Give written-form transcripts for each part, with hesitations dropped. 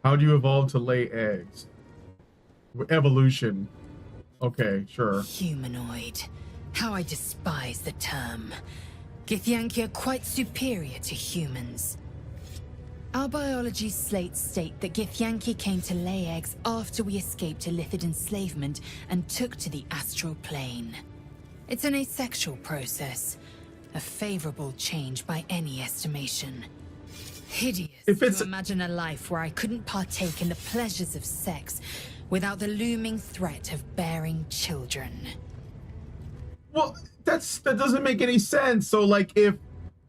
How do you evolve to lay eggs? Evolution. Okay, sure. Humanoid. How I despise the term. Githyanki are quite superior to humans. Our biology slates state that Githyanki came to lay eggs after we escaped Illithid enslavement and took to the astral plane. It's an asexual process, a favorable change by any estimation. Hideous to imagine a life where I couldn't partake in the pleasures of sex without the looming threat of bearing children. Well, that doesn't make any sense. So, like, if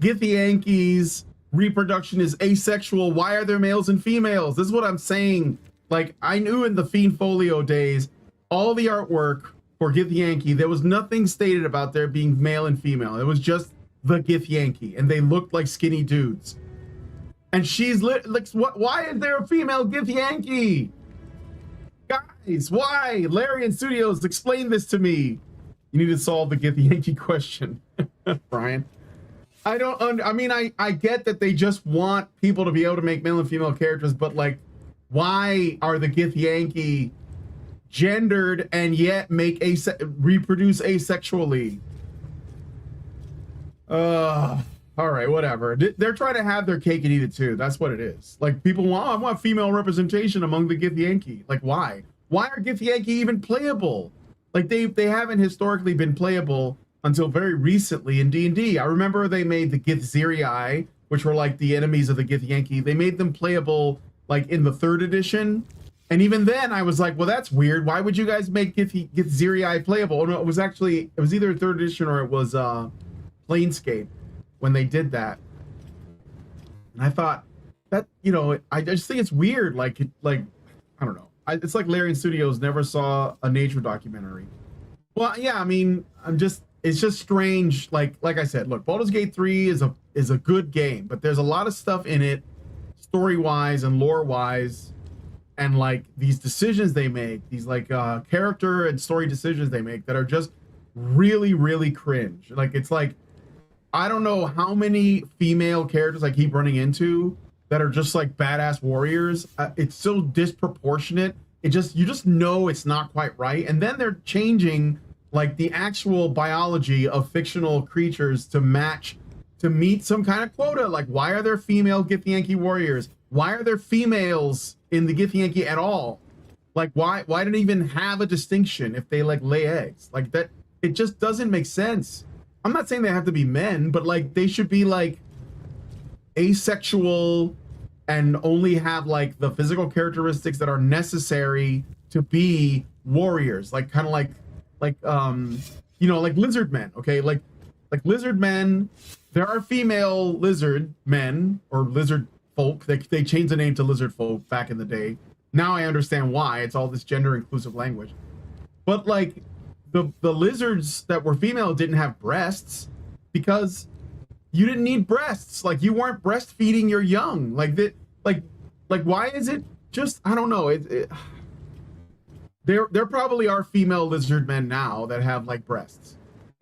Githyanki's reproduction is asexual, why are there males and females? This is what I'm saying. Like, I knew in the Fiend Folio days, all the artwork for Githyanki, there was nothing stated about there being male and female. It was just the Githyanki, and they looked like skinny dudes. And she's like, why is there a female Githyanki? Guys, why? Larian Studios, explain this to me. You need to solve the Githyanki question, Brian. I mean, I get that they just want people to be able to make male and female characters, but like, why are the Githyanki gendered and yet reproduce asexually? All right, whatever. They're trying to have their cake and eat it too. That's what it is. Like, people want, I want female representation among the Githyanki. Like, why? Why are Githyanki even playable? Like, they haven't historically been playable until very recently in D&D. I remember they made the Githzerii, which were like the enemies of the Githyanki. They made them playable like in the 3rd edition. And even then I was like, well, that's weird. Why would you guys make Githzerii playable? Oh, no, it was either 3rd edition or it was Planescape when they did that. And I thought that, you know, I just think it's weird. Like I don't know. It's like Larian Studios never saw a nature documentary. Well, yeah, I mean, it's just strange. Like I said, look, Baldur's Gate 3 is a good game, but there's a lot of stuff in it, story-wise and lore-wise, and like these decisions they make, these like character and story decisions they make that are just really, really cringe. Like, it's like, I don't know how many female characters I keep running into that are just like badass warriors. It's so disproportionate. You just know it's not quite right. And then they're changing like the actual biology of fictional creatures to meet some kind of quota. Like, why are there female Githyanki warriors? Why are there females in the Githyanki at all? Like, why did it even have a distinction if they like lay eggs? Like, that, it just doesn't make sense. I'm not saying they have to be men, but like, they should be like asexual and only have like the physical characteristics that are necessary to be warriors. Like, kind of like you know, like lizard men. Okay, like lizard men, there are female lizard men or lizard folk. They changed the name to lizard folk back in the day. Now I understand why. It's all this gender inclusive language. But like the lizards that were female didn't have breasts because you didn't need breasts. Like, you weren't breastfeeding your young. Like that. Like why is it just, I don't know. There probably are female lizard men now that have like breasts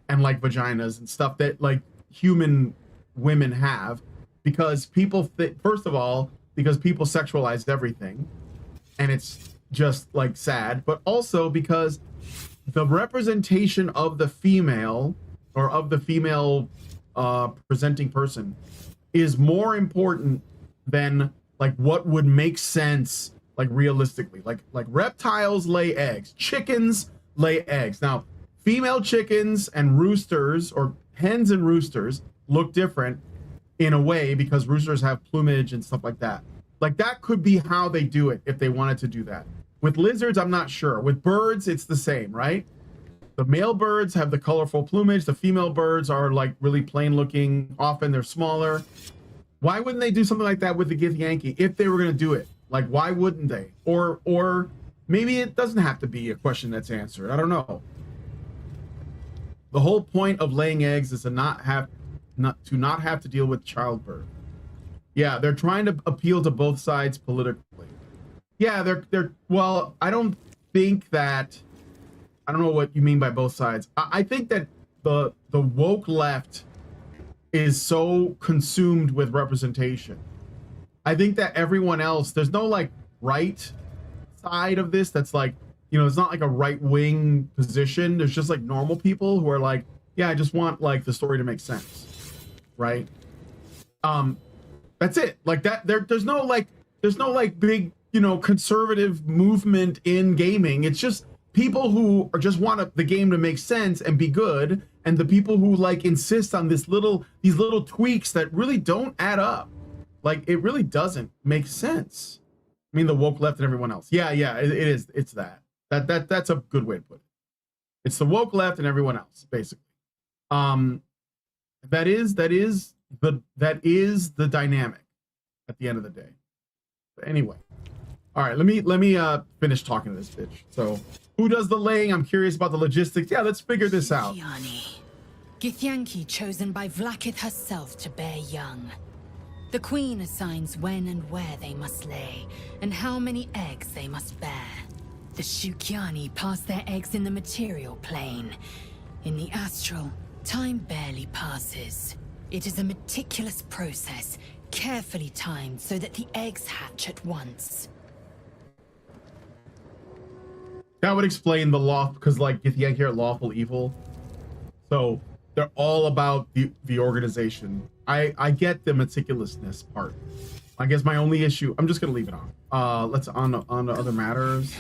and like vaginas and stuff that like human women have, because people first of all, because people sexualize everything, and it's just like sad, but also because the representation of the female or of the female presenting person is more important than like what would make sense, like realistically. Like reptiles lay eggs, chickens lay eggs. Now, female chickens and roosters, or hens and roosters, look different in a way because roosters have plumage and stuff like that. Like, that could be how they do it if they wanted to do that. With lizards, I'm not sure. With birds, it's the same, right? The male birds have the colorful plumage. The female birds are like really plain looking. Often they're smaller. Why wouldn't they do something like that with the Githyanki if they were going to do it? Like, why wouldn't they? Or maybe it doesn't have to be a question that's answered. I don't know. The whole point of laying eggs is to not have to deal with childbirth. Yeah, they're trying to appeal to both sides politically. Yeah, they're well, I don't think that, I don't know what you mean by both sides. I think that the woke left is so consumed with representation. I think that everyone else, there's no like right side of this that's like, you know, it's not like a right-wing position. There's just like normal people who are like, yeah, I just want like the story to make sense, right? That's it. Like that. There's no like big, you know, conservative movement in gaming. It's just people who are just want the game to make sense and be good, and the people who like insist on these little tweaks that really don't add up. Like it really doesn't make sense. I mean, the woke left and everyone else. Yeah, it is. It's that's a good way to put it. It's the woke left and everyone else, basically. That is the dynamic at the end of the day. But anyway, all right. Let me finish talking to this bitch. So, who does the laying? I'm curious about the logistics. Yeah, let's figure this out. Githyanki chosen by Vlaakith herself to bear young. The queen assigns when and where they must lay, and how many eggs they must bear. The Shukyani pass their eggs in the material plane. In the astral, time barely passes. It is a meticulous process, carefully timed so that the eggs hatch at once. That would explain the law, because like Githyanki are lawful evil. So they're all about the organization. I get the meticulousness part. I guess my only issue, I'm just gonna leave it on. Let's on to other matters.